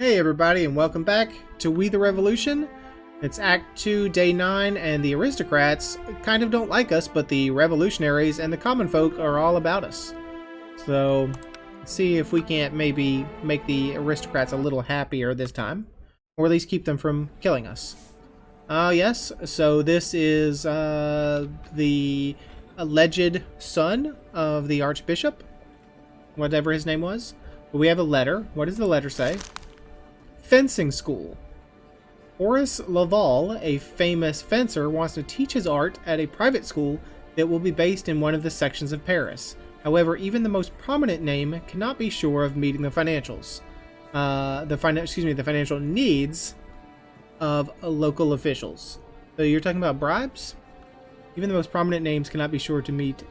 Hey everybody, and welcome back to We the Revolution. It's Act 2, Day 9, and the aristocrats kind of don't like us, but the revolutionaries and the common folk are all about us. So, let's see if we can't maybe make the aristocrats a little happier this time, or at least keep them from killing us. Yes, so this is the alleged son of the Archbishop, whatever his name was. But we have a letter. What does the letter say? Fencing school. Horace Laval, a famous fencer, wants to teach his art at a private school that will be based in one of the sections of Paris. However, even the most prominent name cannot be sure of meeting the financials. The financial needs of local officials. So you're talking about bribes? Even the most prominent names cannot be sure to meet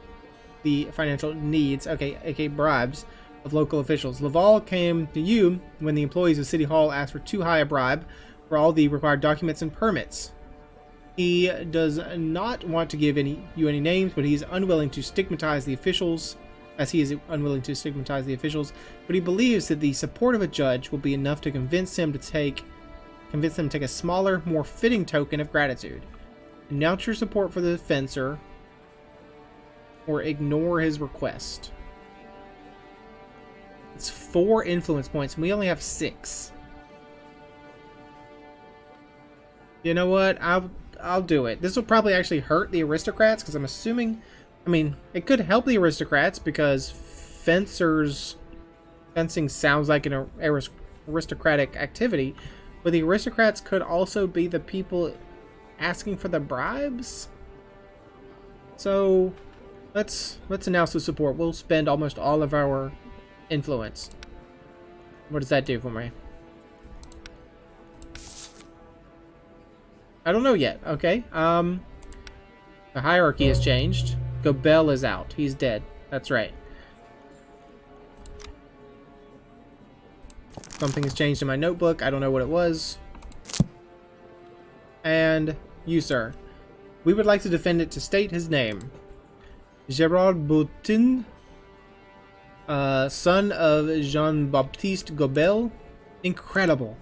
the financial needs. Okay, bribes of local officials. Laval came to you when the employees of City Hall asked for too high a bribe for all the required documents and permits. He does not want to give you any names, but he's unwilling to stigmatize the officials, but he believes that the support of a judge will be enough to convince them to take a smaller, more fitting token of gratitude. Announce your support for the fencer or ignore his request. It's 4 influence points, and we only have 6. You know what? I'll do it. This will probably actually hurt the aristocrats, because I'm assuming... I mean, it could help the aristocrats, because fencing sounds like an aristocratic activity, but the aristocrats could also be the people asking for the bribes? So, let's announce the support. We'll spend almost all of our influence. What does that do for me? I don't know yet. Okay. The hierarchy has changed. Gobel is out. He's dead. That's right. Something has changed in my notebook. I don't know what it was. And you, sir. We would like the defendant to state his name. Gerard Boutin, son of Jean-Baptiste Gobel. Incredible.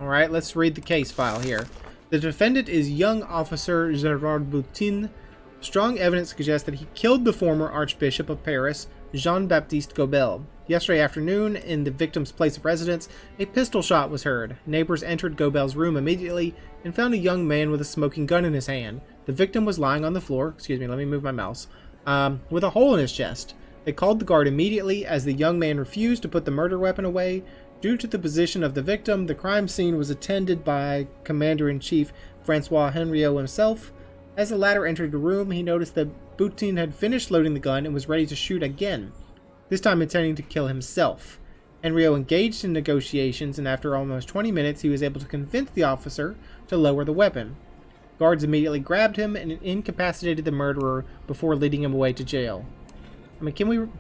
Alright, let's read the case file here. The defendant is young officer Gerard Boutin. Strong evidence suggests that he killed the former Archbishop of Paris, Jean-Baptiste Gobel. Yesterday afternoon, in the victim's place of residence, a pistol shot was heard. Neighbors entered Gobel's room immediately and found a young man with a smoking gun in his hand. The victim was lying on the floor, excuse me, let me move my mouse, with a hole in his chest. They called the guard immediately as the young man refused to put the murder weapon away. Due to the position of the victim, the crime scene was attended by Commander-in-Chief Francois Henriot himself. As the latter entered the room, he noticed that Boutin had finished loading the gun and was ready to shoot again, this time intending to kill himself. Henriot engaged in negotiations, and after almost 20 minutes, he was able to convince the officer to lower the weapon. Guards immediately grabbed him and incapacitated the murderer before leading him away to jail. I mean,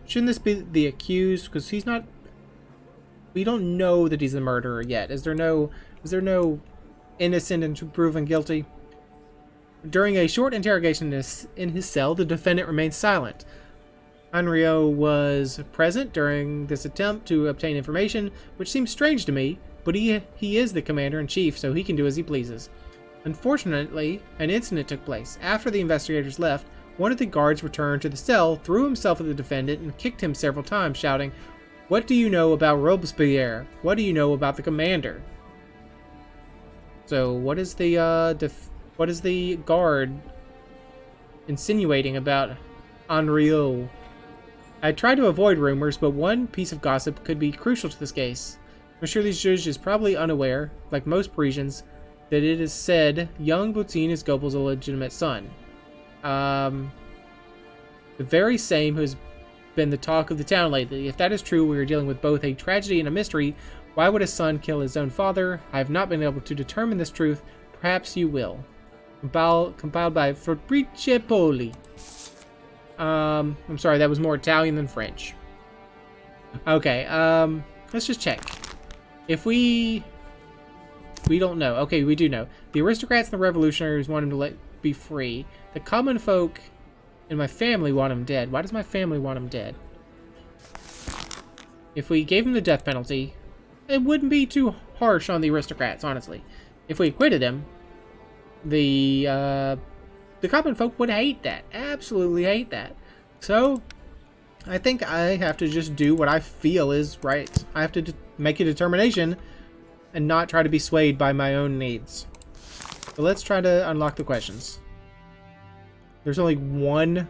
shouldn't this be the accused? Because he's not... We don't know that he's the murderer yet. Is there no innocent and proven guilty? During a short interrogation in his cell, the defendant remained silent. Henriot was present during this attempt to obtain information, which seems strange to me, but he is the commander-in-chief, so he can do as he pleases. Unfortunately, an incident took place. After the investigators left, one of the guards returned to the cell, threw himself at the defendant, and kicked him several times, shouting, "What do you know about Robespierre? What do you know about the commander?" So, what is the guard insinuating about Henriot? I tried to avoid rumors, but one piece of gossip could be crucial to this case. Monsieur le Juge is probably unaware, like most Parisians, that it is said young Boutin is Gobel's illegitimate son. The very same who has been the talk of the town lately. If that is true, we are dealing with both a tragedy and a mystery. Why would a son kill his own father? I have not been able to determine this truth. Perhaps you will. Compiled by Fabrice Poli. I'm sorry, that was more Italian than French. Okay, let's just check. If we don't know. Okay, we do know. The aristocrats and the revolutionaries want him to be free. The common folk and my family want him dead. Why does my family want him dead? If we gave him the death penalty, it wouldn't be too harsh on the aristocrats, honestly. If we acquitted him, the common folk would hate that. Absolutely hate that. So, I think I have to just do what I feel is right. I have to make a determination and not try to be swayed by my own needs. So let's try to unlock the questions. There's only one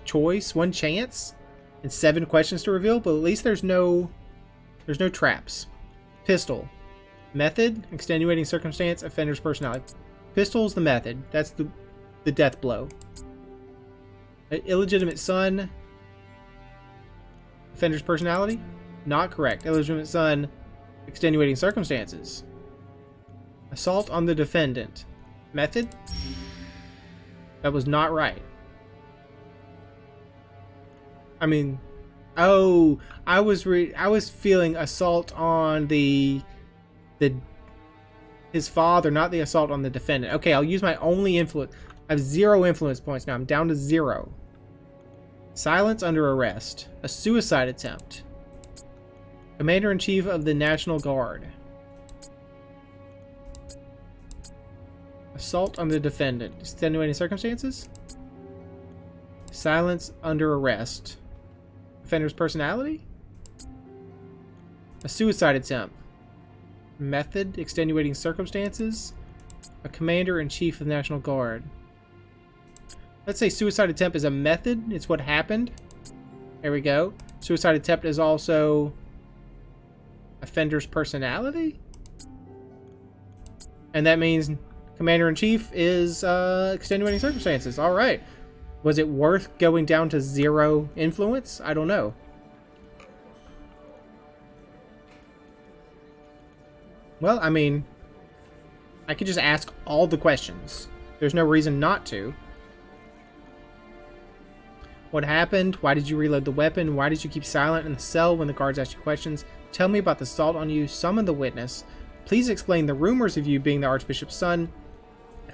choice, one chance, and 7 questions to reveal, but at least there's no traps. Pistol. Method, extenuating circumstance, offender's personality. Pistol's the method. That's the death blow. Illegitimate son. Offender's personality? Not correct. Illegitimate son, extenuating circumstances. Assault on the defendant. Method? That was not right. I mean, oh, I was feeling assault on his father, not the assault on the defendant. Okay, I'll use my only influence. I have 0 influence points now. I'm down to 0. Silence under arrest. A suicide attempt. Commander-in-Chief of the National Guard. Assault on the defendant. Extenuating circumstances? Silence under arrest. Offender's personality? A suicide attempt. Method. Extenuating circumstances. A commander-in-chief of the National Guard. Let's say suicide attempt is a method. It's what happened. There we go. Suicide attempt is also offender's personality. And that means commander-in-chief is extenuating circumstances. All right. Was it worth going down to 0 influence? I don't know. Well, I mean, I could just ask all the questions. There's no reason not to. What happened? Why did you reload the weapon? Why did you keep silent in the cell when the guards asked you questions? Tell me about the assault on you. Summon the witness. Please explain the rumors of you being the Archbishop's son.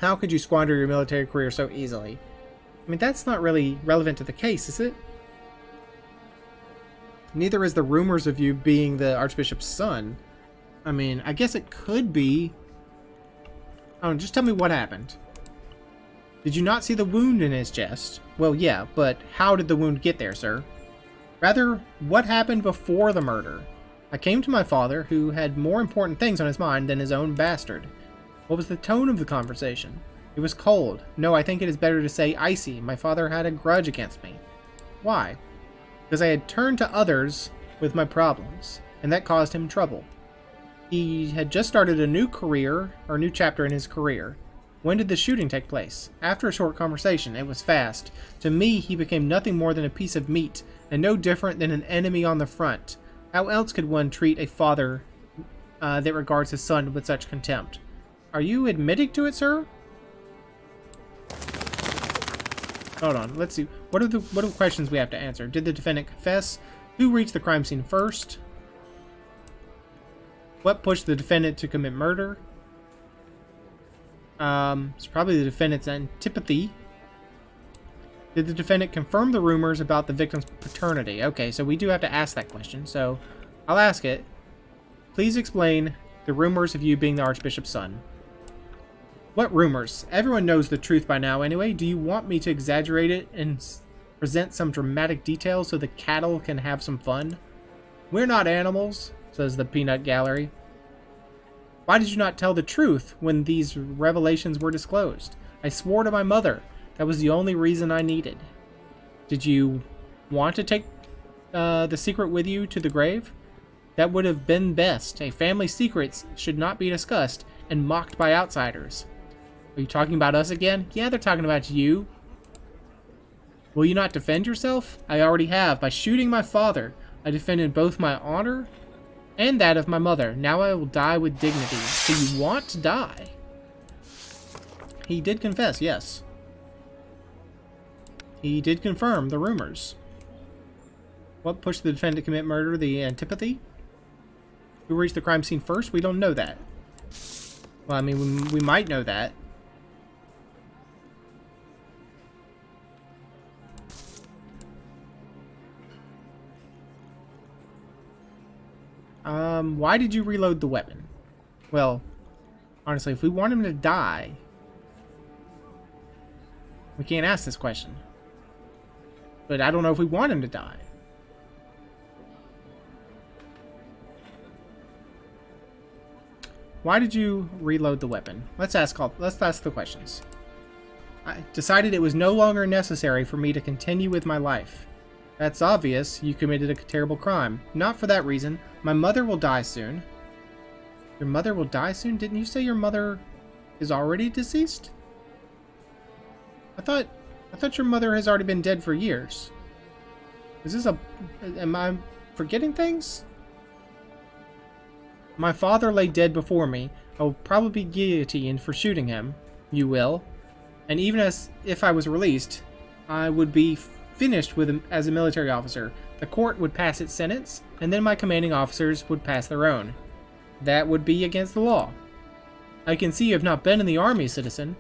How could you squander your military career so easily? I mean, that's not really relevant to the case, is it? Neither is the rumors of you being the Archbishop's son. I mean, I guess it could be. Oh, just tell me what happened. Did you not see the wound in his chest? Well, yeah, but how did the wound get there, sir? Rather, what happened before the murder? I came to my father, who had more important things on his mind than his own bastard. What was the tone of the conversation? It was cold. No, I think it is better to say icy. My father had a grudge against me. Why? Because I had turned to others with my problems, and that caused him trouble. He had just started a new career, or new chapter in his career. When did the shooting take place? After a short conversation. It was fast. To me, he became nothing more than a piece of meat, and no different than an enemy on the front. How else could one treat a father that regards his son with such contempt? Are you admitting to it, sir? Hold on, let's see. What are the questions we have to answer? Did the defendant confess? Who reached the crime scene first? What pushed the defendant to commit murder? It's probably the defendant's antipathy. Did the defendant confirm the rumors about the victim's paternity? Okay, so we do have to ask that question, so I'll ask it. Please explain the rumors of you being the Archbishop's son. What rumors? Everyone knows the truth by now anyway. Do you want me to exaggerate it and present some dramatic details so the cattle can have some fun? We're not animals, says the peanut gallery. Why did you not tell the truth when these revelations were disclosed? I swore to my mother. That was the only reason I needed. Did you want to take the secret with you to the grave? That would have been best. A family's secrets should not be discussed and mocked by outsiders. Are you talking about us again? Yeah, they're talking about you. Will you not defend yourself? I already have. By shooting my father, I defended both my honor and that of my mother. Now I will die with dignity. So you want to die? He did confess, yes. He did confirm the rumors. What pushed the defendant to commit murder? The antipathy? Who reached the crime scene first? We don't know that. Well, I mean, we might know that. Why did you reload the weapon? Well, honestly, if we want him to die, we can't ask this question. But I don't know if we want him to die. Why did you reload the weapon? Let's ask the questions. I decided it was no longer necessary for me to continue with my life. That's obvious. You committed a terrible crime. Not for that reason. My mother will die soon. Your mother will die soon? Didn't you say your mother is already deceased? I thought your mother has already been dead for years. Am I forgetting things? My father lay dead before me. I will probably be guillotined for shooting him. You will. And even if I was released, I would be finished as a military officer. The court would pass its sentence, and then my commanding officers would pass their own. That would be against the law. I can see you have not been in the army, citizen,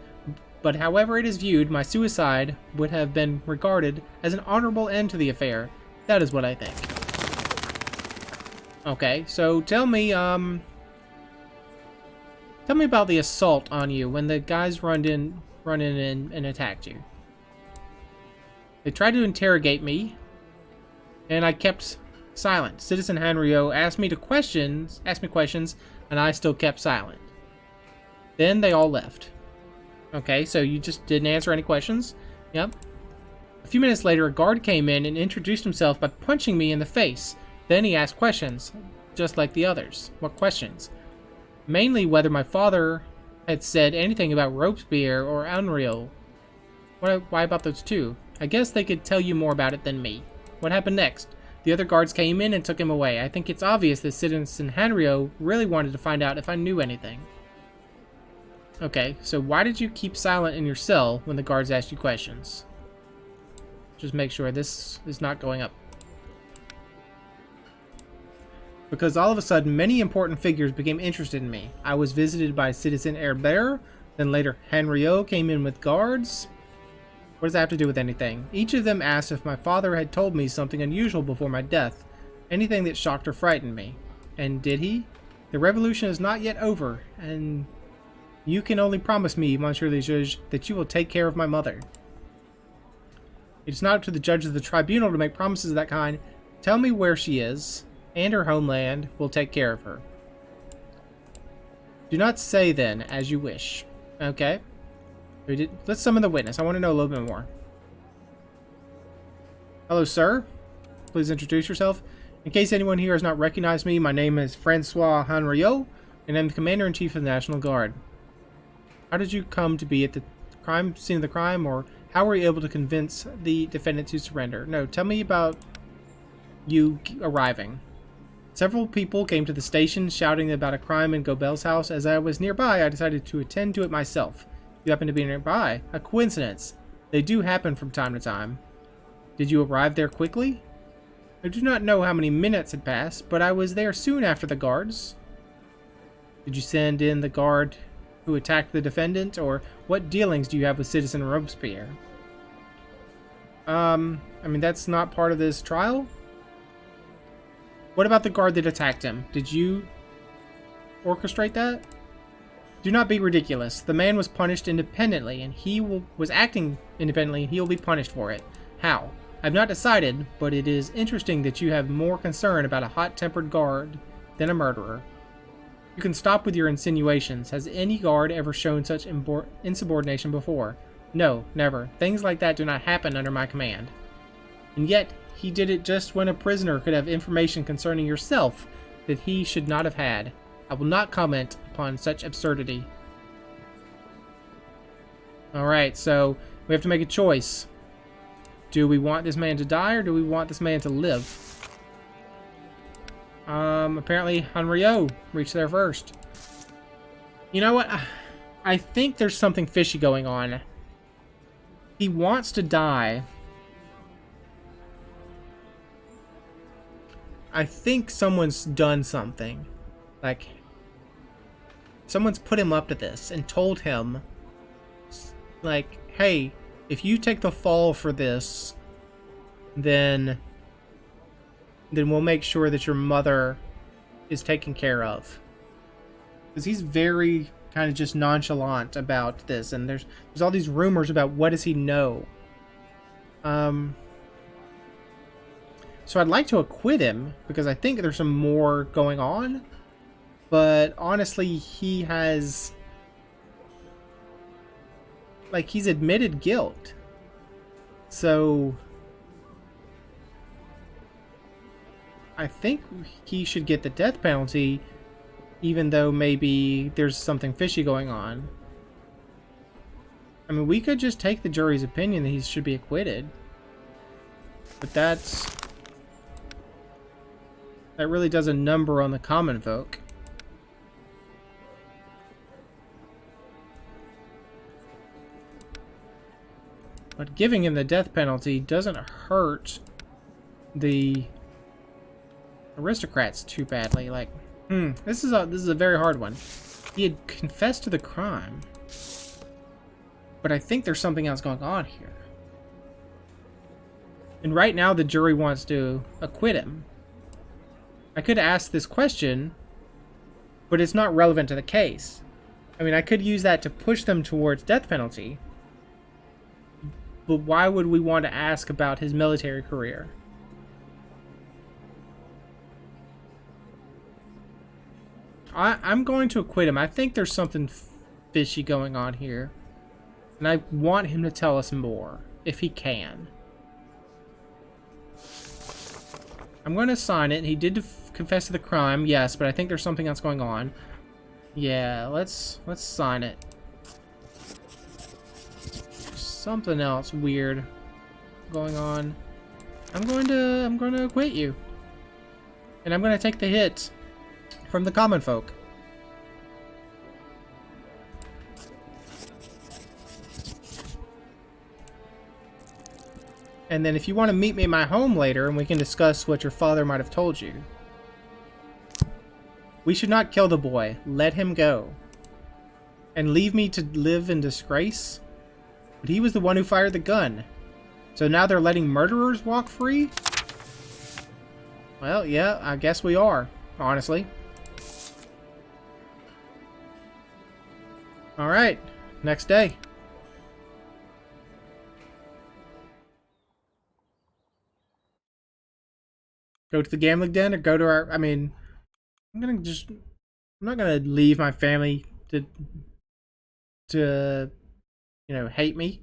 but however it is viewed, my suicide would have been regarded as an honorable end to the affair. That is what I think. Okay, so tell me about the assault on you when the guys run in and attacked you. They tried to interrogate me, and I kept silent. Citizen Hanrio asked me questions, and I still kept silent. Then they all left. Okay, so you just didn't answer any questions? Yep. A few minutes later, a guard came in and introduced himself by punching me in the face. Then he asked questions, just like the others. What questions? Mainly whether my father had said anything about Robespierre or Unreal. Why about those two? I guess they could tell you more about it than me. What happened next? The other guards came in and took him away. I think it's obvious that Citizen Hanrio really wanted to find out if I knew anything. Okay, so why did you keep silent in your cell when the guards asked you questions? Just make sure this is not going up. Because all of a sudden, many important figures became interested in me. I was visited by Citizen Herbert, then later Hanrio came in with guards. What does that have to do with anything? Each of them asked if my father had told me something unusual before my death, anything that shocked or frightened me. And did he? The revolution is not yet over, and you can only promise me, Monsieur le Juge, that you will take care of my mother. It is not up to the judge of the tribunal to make promises of that kind. Tell me where she is, and her homeland will take care of her. Do not say then, as you wish. Okay. Let's summon the witness. I want to know a little bit more. Hello, sir. Please introduce yourself. In case anyone here has not recognized me, my name is Francois Hanriot, and I'm the Commander-in-Chief of the National Guard. How did you come to be at the scene of the crime, or how were you able to convince the defendant to surrender? No, tell me about you arriving. Several people came to the station shouting about a crime in Gobel's house. As I was nearby, I decided to attend to it myself. You happen to be nearby. A coincidence. They do happen from time to time. Did you arrive there quickly? I do not know how many minutes had passed, but I was there soon after the guards. Did you send in the guard who attacked the defendant, or what dealings do you have with Citizen Robespierre? I mean, that's not part of this trial. What about the guard that attacked him? Did you orchestrate that? Do not be ridiculous. The man was punished independently, and he was acting independently, and he will be punished for it. How? I've not decided, but it is interesting that you have more concern about a hot-tempered guard than a murderer. You can stop with your insinuations. Has any guard ever shown such insubordination before? No, never. Things like that do not happen under my command. And yet, he did it just when a prisoner could have information concerning yourself that he should not have had. I will not comment upon such absurdity. Alright, so we have to make a choice. Do we want this man to die, or do we want this man to live? Apparently Hanrio reached there first. You know what? I think there's something fishy going on. He wants to die. I think someone's done something. Like, someone's put him up to this and told him, like, hey, if you take the fall for this, then we'll make sure that your mother is taken care of. Because he's very kind of just nonchalant about this, and there's all these rumors about what does he know. So I'd like to acquit him, because I think there's some more going on. But honestly, he has... like, he's admitted guilt. So... I think he should get the death penalty, even though maybe there's something fishy going on. I mean, we could just take the jury's opinion that he should be acquitted. But that really does a number on the common folk. But giving him the death penalty doesn't hurt the aristocrats too badly. Like, this is a very hard one. He had confessed to the crime, but I think there's something else going on here. And right now the jury wants to acquit him. I could ask this question, but it's not relevant to the case. I mean, I could use that to push them towards death penalty, but why would we want to ask about his military career? I'm going to acquit him. I think there's something fishy going on here. And I want him to tell us more, if he can. I'm going to sign it. He did confess to the crime, yes, but I think there's something else going on. Yeah, let's sign it. Something else weird going on. I'm going to acquit you. And I'm going to take the hit from the common folk. And then if you want to meet me at my home later and we can discuss what your father might have told you. We should not kill the boy. Let him go. And leave me to live in disgrace? But he was the one who fired the gun. So now they're letting murderers walk free? Well, yeah, I guess we are, honestly. Alright, next day. Go to the gambling den or go to our... I mean, I'm not gonna leave my family to you know, hate me.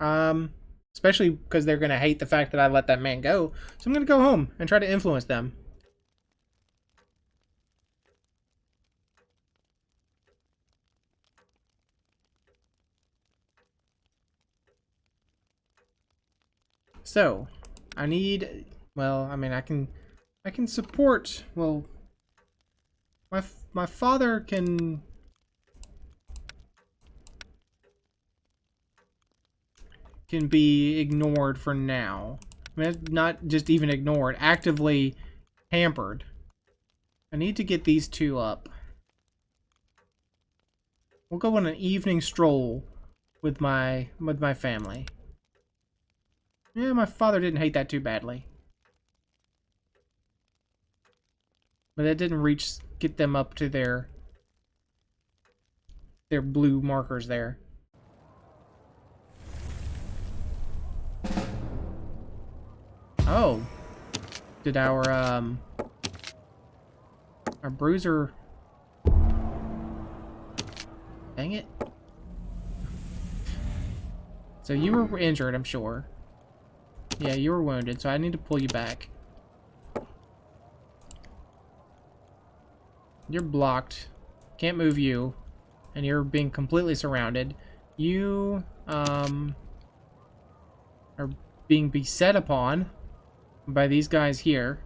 Especially because they're gonna hate the fact that I let that man go. So I'm gonna go home and try to influence them. So, I need, well, I mean, I can support, well, my father can be ignored for now. I mean, not just even ignored, actively hampered. I need to get these two up. We'll go on an evening stroll with my family. Yeah, my father didn't hate that too badly. But that didn't get them up to their blue markers there. Oh. Did our bruiser... Dang it. So you were injured, I'm sure. Yeah, you were wounded, so I need to pull you back. You're blocked. Can't move you. And you're being completely surrounded. You, are being beset upon by these guys here.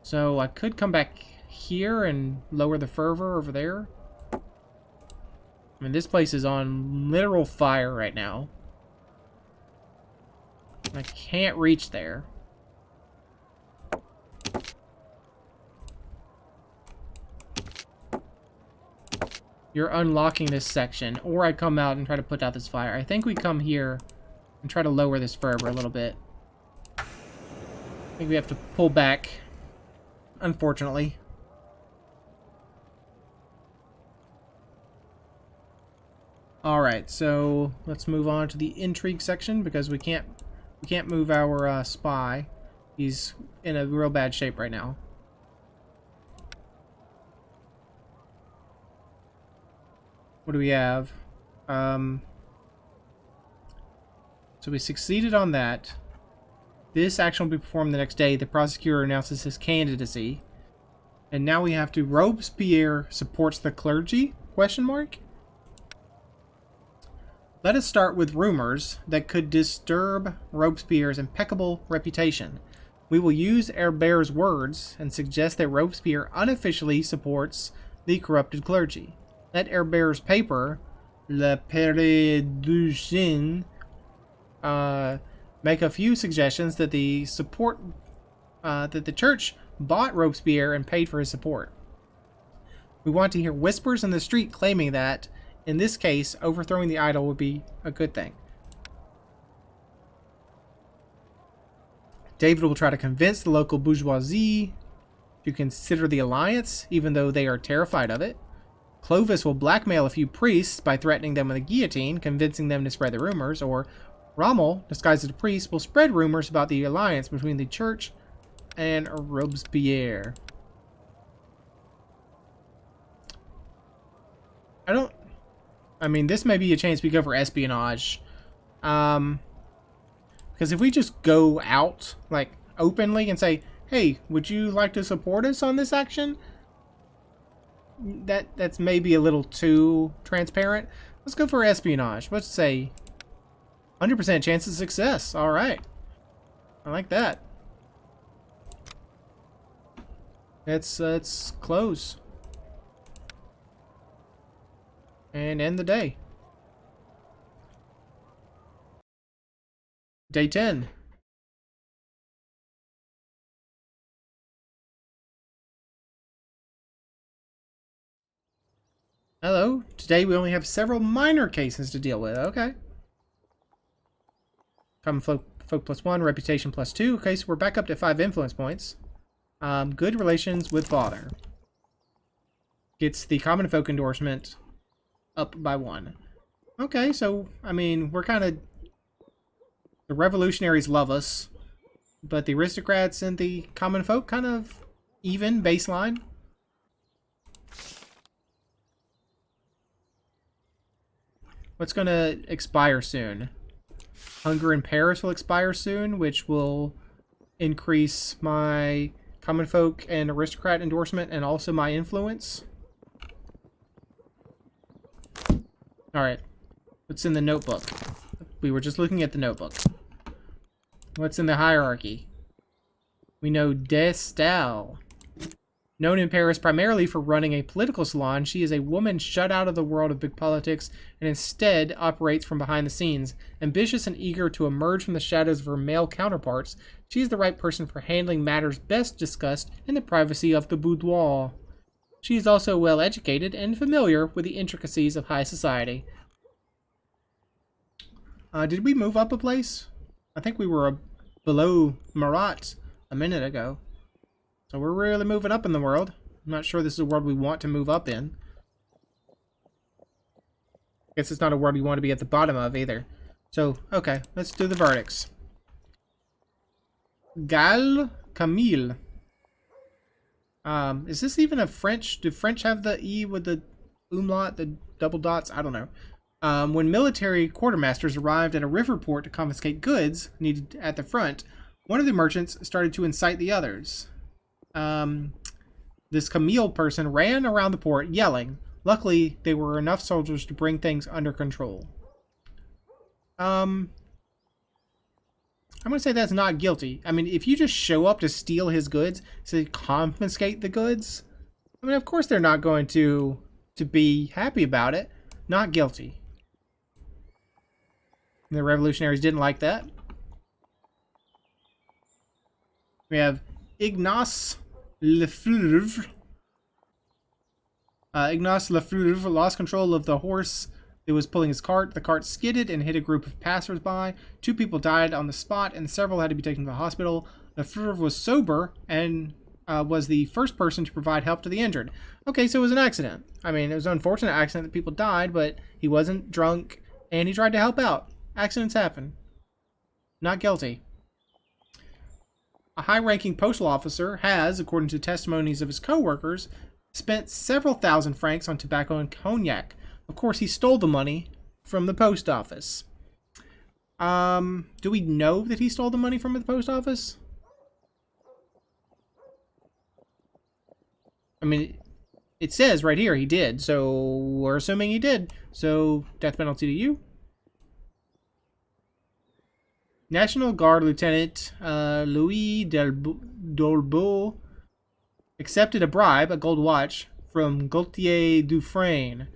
So I could come back here and lower the fervor over there. I mean, this place is on literal fire right now. I can't reach there. You're unlocking this section, or I come out and try to put out this fire. I think we come here and try to lower this fervor a little bit. I think we have to pull back unfortunately. Alright, so let's move on to the intrigue section because we can't move our spy. He's in a real bad shape right now. What do we have? So we succeeded on that. This action will be performed the next day. The prosecutor announces his candidacy. And now we have to Robespierre supports the clergy? Question mark? Let us start with rumors that could disturb Robespierre's impeccable reputation. We will use Herbert's words and suggest that Robespierre unofficially supports the corrupted clergy. Let Herbert's paper, Le Preside, make a few suggestions that the church bought Robespierre and paid for his support. We want to hear whispers in the street claiming that, in this case, overthrowing the idol would be a good thing. David will try to convince the local bourgeoisie to consider the alliance, even though they are terrified of it. Clovis will blackmail a few priests by threatening them with a guillotine, convincing them to spread the rumors, or Rommel, disguised as a priest, will spread rumors about the alliance between the church and Robespierre. I mean, this may be a chance we go for espionage. Because if we just go out, like, openly and say, hey, would you like to support us on this action? That's maybe a little too transparent. Let's go for espionage. Let's say 100% chance of success. All right. I like that. Let's close. And end the day. Day 10. Hello. Today we only have several minor cases to deal with. Okay. Common folk +1, reputation +2. Okay, so we're back up to 5 influence points. Good relations with father. Gets the common folk endorsement up by 1. Okay, so, I mean, we're kind of... The revolutionaries love us, but the aristocrats and the common folk kind of even baseline. What's going to expire soon? Hunger in Paris will expire soon, which will increase my common folk and aristocrat endorsement and also my influence. Alright. What's in the notebook? We were just looking at the notebook. What's in the hierarchy? We know Destal. Known in Paris primarily for running a political salon, she is a woman shut out of the world of big politics and instead operates from behind the scenes. Ambitious and eager to emerge from the shadows of her male counterparts, she is the right person for handling matters best discussed in the privacy of the boudoir. She is also well educated and familiar with the intricacies of high society. Did we move up a place? I think we were below Marat a minute ago. So we're really moving up in the world. I'm not sure this is a world we want to move up in. I guess it's not a world we want to be at the bottom of either. So, okay, let's do the verdicts. Gal Camille. Is this even a French? Do French have the E with the umlaut, the double dots? I don't know. When military quartermasters arrived at a river port to confiscate goods needed at the front, one of the merchants started to incite the others. This Camille person ran around the port yelling. Luckily, there were enough soldiers to bring things under control. I'm going to say that's not guilty. I mean, if you just show up to steal his goods, to confiscate the goods, I mean, of course they're not going to be happy about it. Not guilty. And the revolutionaries didn't like that. We have Ignace Lefleuve. Ignace Lefleuve lost control of the horse that was pulling his cart. The cart skidded and hit a group of passers-by. 2 people died on the spot, and several had to be taken to the hospital. Lefleuve was sober and was the first person to provide help to the injured. Okay, so it was an accident. I mean, it was an unfortunate accident that people died, but he wasn't drunk, and he tried to help out. Accidents happen. Not guilty. A high-ranking postal officer has, according to testimonies of his co-workers, spent several thousand francs on tobacco and cognac. Of course, he stole the money from the post office. Do we know that he stole the money from the post office? I mean, it says right here he did, so we're assuming he did. So, death penalty to you. National Guard Lieutenant Louis Dolbeau accepted a bribe, a gold watch, from Gaultier Dufresne.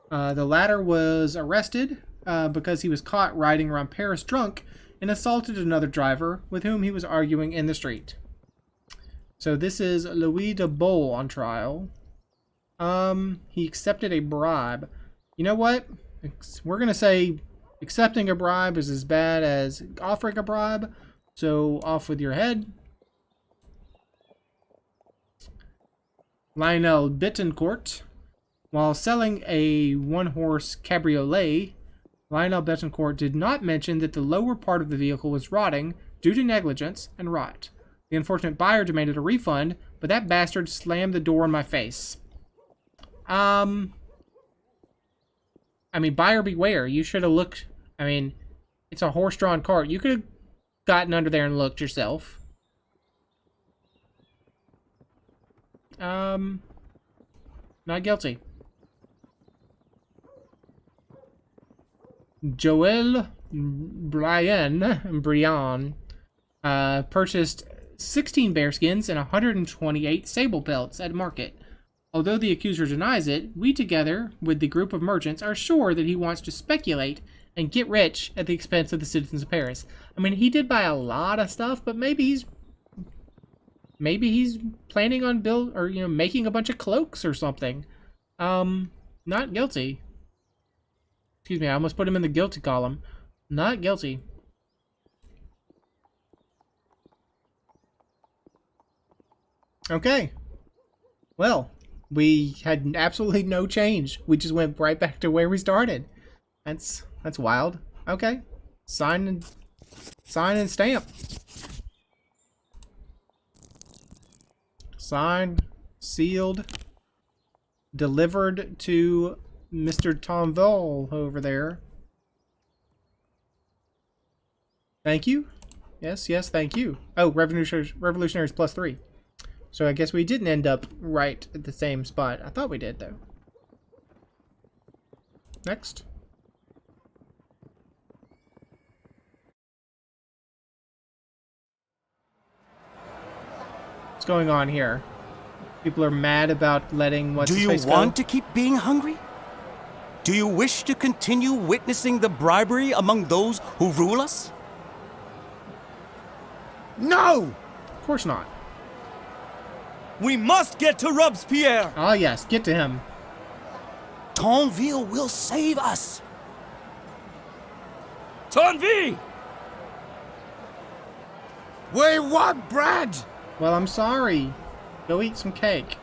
The latter was arrested because he was caught riding around Paris drunk and assaulted another driver with whom he was arguing in the street. So this is Louis Dolbeau on trial. He accepted a bribe. You know what? We're going to say accepting a bribe is as bad as offering a bribe. So off with your head. Lionel Bettencourt. While selling a one-horse cabriolet, Lionel Bettencourt did not mention that the lower part of the vehicle was rotting due to negligence and rot. The unfortunate buyer demanded a refund, but that bastard slammed the door in my face. I mean, buyer beware. You should have looked. I mean, it's a horse-drawn cart. You could have gotten under there and looked yourself. Not guilty. Joel Brian purchased 16 bearskins and 128 sable pelts at market. Although the accuser denies it, we together with the group of merchants are sure that he wants to speculate and get rich at the expense of the citizens of Paris. I mean, he did buy a lot of stuff, but maybe he's planning on making a bunch of cloaks or something. Not guilty. Excuse me, I almost put him in the guilty column. Not guilty. Okay. Well, we had absolutely no change. We just went right back to where we started. That's wild. Okay. Sign and stamp. Signed, sealed, delivered to Mr. Tonville over there. Thank you. Yes, thank you. Oh, Revolutionaries +3. So I guess we didn't end up right at the same spot. I thought we did, though. Next. What's going on here? People are mad about letting what's his face go? Do you want to keep being hungry? Do you wish to continue witnessing the bribery among those who rule us? No! Of course not. We must get to Robespierre! Ah, yes, get to him. Tonville will save us! Tonville! We want bread! Well, I'm sorry. Go eat some cake.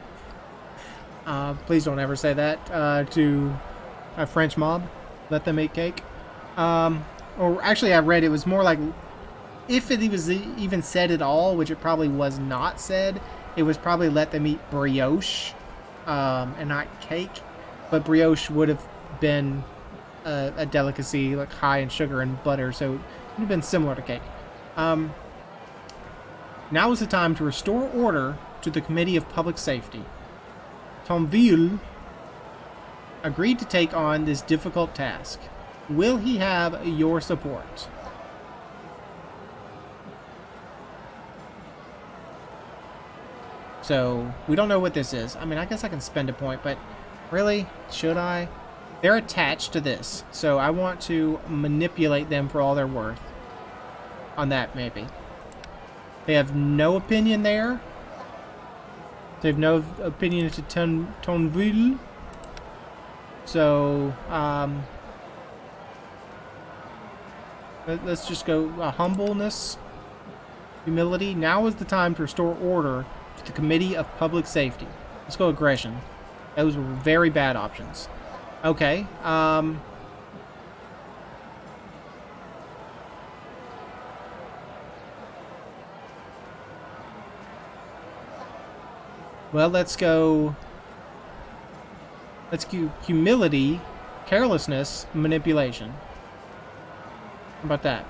Please don't ever say that to a French mob. Let them eat cake. Or actually, I read it was more like, if it was even said at all, which it probably was not said, it was probably let them eat brioche and not cake. But brioche would have been a delicacy, like high in sugar and butter, so it would have been similar to cake. Now is the time to restore order to the Committee of Public Safety. Tonville agreed to take on this difficult task. Will he have your support? So, we don't know what this is. I mean, I guess I can spend a point, but really? Should I? They're attached to this, so I want to manipulate them for all they're worth. On that, maybe. They have no opinion there. They have no opinion to Tonville. So, let's just go humbleness, humility. Now is the time to restore order to the Committee of Public Safety. Let's go aggression. Those were very bad options. Okay, well, let's go... Let's do humility, carelessness, manipulation. How about that?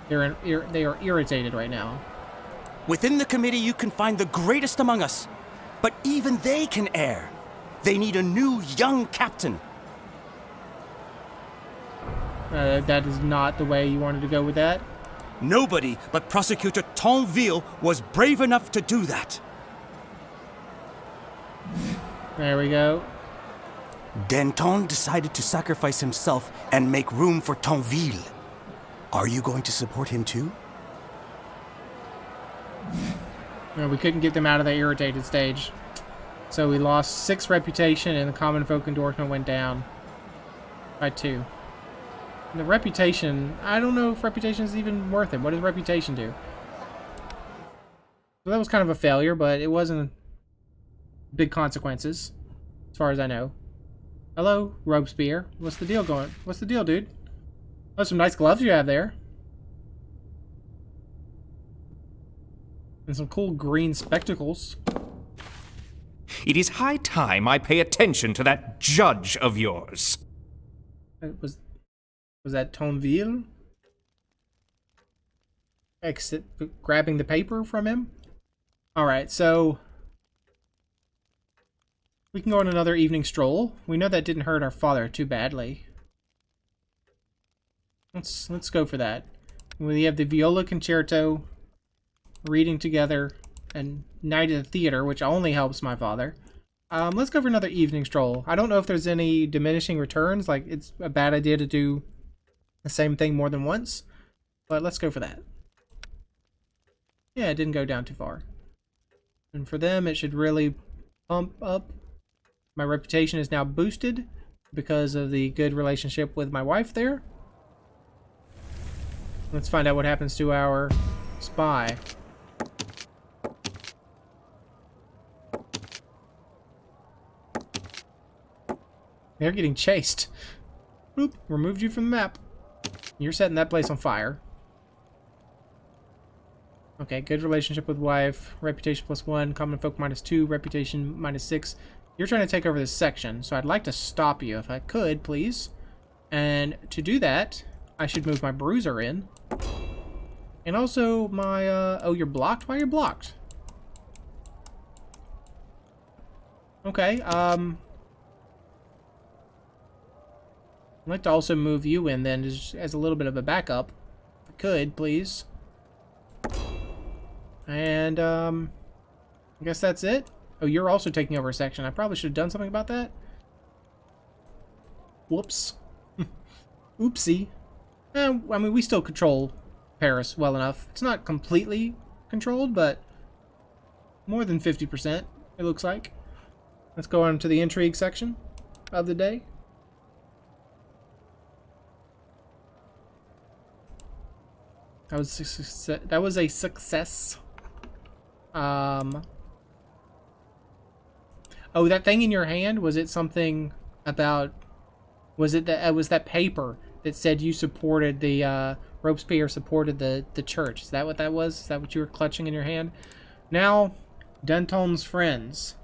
They are irritated right now. Within the committee, you can find the greatest among us. But even they can err. They need a new young captain. That is not the way you wanted to go with that. Nobody but Prosecutor Tonville was brave enough to do that. There we go. Danton decided to sacrifice himself and make room for Tonville. Are you going to support him too? No, we couldn't get them out of the irritated stage. So we lost 6 reputation and the common folk endorsement went down by 2. And the reputation, I don't know if reputation is even worth it. What does reputation do? So that was kind of a failure, but it wasn't big consequences, as far as I know. Hello, Robespierre. What's the deal going? What's the deal, dude? Oh, some nice gloves you have there. And some cool green spectacles. It is high time I pay attention to that judge of yours. Was that Tonville? Exit, grabbing the paper from him? Alright, so... we can go on another evening stroll. We know that didn't hurt our father too badly. Let's go for that. We have the viola concerto, reading together, and night at the theater, which only helps my father. Let's go for another evening stroll. I don't know if there's any diminishing returns, like it's a bad idea to do the same thing more than once, but let's go for that. Yeah, it didn't go down too far. And for them, it should really pump up. My reputation is now boosted because of the good relationship with my wife there. Let's find out what happens to our spy. They're getting chased. Boop, removed you from the map. You're setting that place on fire. Okay, good relationship with wife. Reputation +1, common folk -2, reputation -6. You're trying to take over this section, so I'd like to stop you if I could, please. And to do that, I should move my bruiser in. And also my, oh, you're blocked? Why are you blocked? Okay, I'd like to also move you in then as a little bit of a backup. If I could, please. And, I guess that's it. Oh, you're also taking over a section. I probably should have done something about that. Whoops. Oopsie. I mean, we still control Paris well enough. It's not completely controlled, but more than 50%, it looks like. Let's go on to the intrigue section of the day. That was a success. Oh, that thing in your hand, was it something about... was it that paper that said you supported the, Robespierre supported the church? Is that what that was? Is that what you were clutching in your hand? Now, Danton's friends.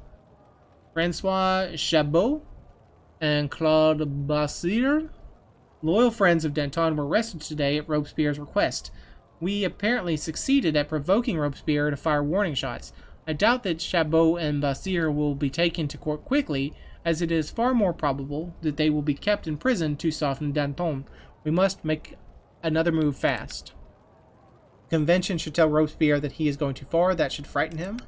Francois Chabot and Claude Bassir, loyal friends of Danton, were arrested today at Robespierre's request. We apparently succeeded at provoking Robespierre to fire warning shots. I doubt that Chabot and Bassir will be taken to court quickly, as it is far more probable that they will be kept in prison to soften Danton. We must make another move fast. Convention should tell Robespierre that he is going too far. That should frighten him.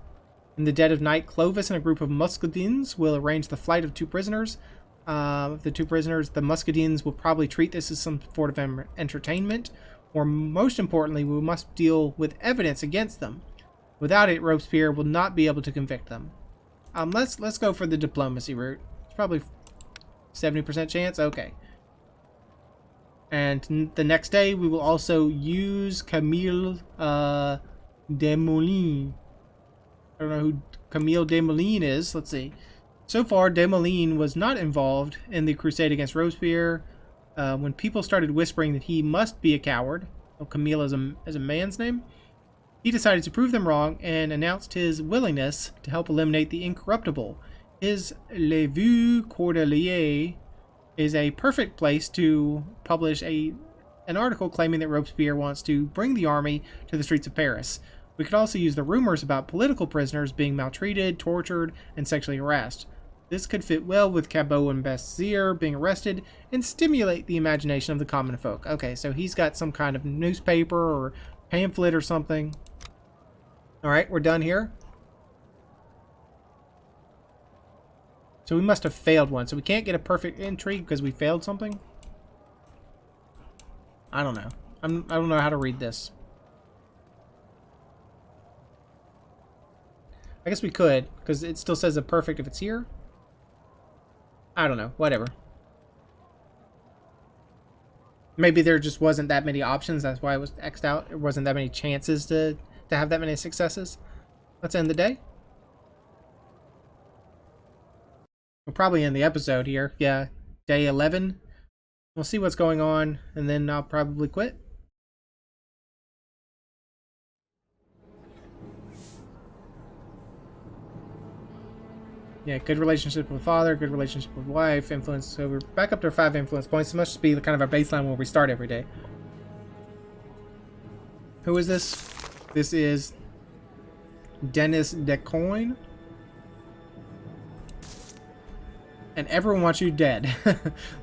In the dead of night, Clovis and a group of muscadines will arrange the flight of 2 prisoners. The muscadines will probably treat this as some sort of entertainment, or most importantly, we must deal with evidence against them. Without it, Robespierre will not be able to convict them. Let's go for the diplomacy route. It's probably 70% chance. Okay. And the next day, we will also use Camille Desmoulins. I don't know who Camille Desmoulins is. Let's see. So far, Desmoulins was not involved in the crusade against Robespierre. When people started whispering that he must be a coward, Camille is a man's name, he decided to prove them wrong and announced his willingness to help eliminate the incorruptible. His Le Vieux Cordelier is a perfect place to publish an article claiming that Robespierre wants to bring the army to the streets of Paris. We could also use the rumors about political prisoners being maltreated, tortured, and sexually harassed. This could fit well with Cabot and Bessier being arrested and stimulate the imagination of the common folk. Okay, so he's got some kind of newspaper or pamphlet or something. Alright, we're done here. So we must have failed one. So we can't get a perfect intrigue because we failed something? I don't know. I don't know how to read this. I guess we could, because it still says a perfect if it's here. I don't know. Whatever. Maybe there just wasn't that many options. That's why it was X'd out. There wasn't that many chances to have that many successes. Let's end the day. We'll probably end the episode here. Yeah, day 11. We'll see what's going on, and then I'll probably quit. Yeah, good relationship with father, good relationship with wife, influence. So we're back up to 5 influence points. It must be kind of our baseline where we start every day. Who is this? This is Dennis Decoyne. And everyone wants you dead.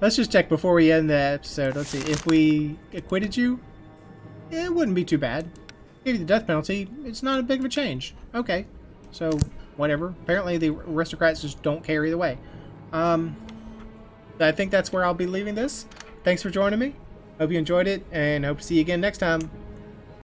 Let's just check before we end the episode. Let's see. If we acquitted you, it wouldn't be too bad. Give you the death penalty. It's not a big of a change. Okay. So, whatever. Apparently the aristocrats just don't care either way. I think that's where I'll be leaving this. Thanks for joining me. Hope you enjoyed it, and hope to see you again next time.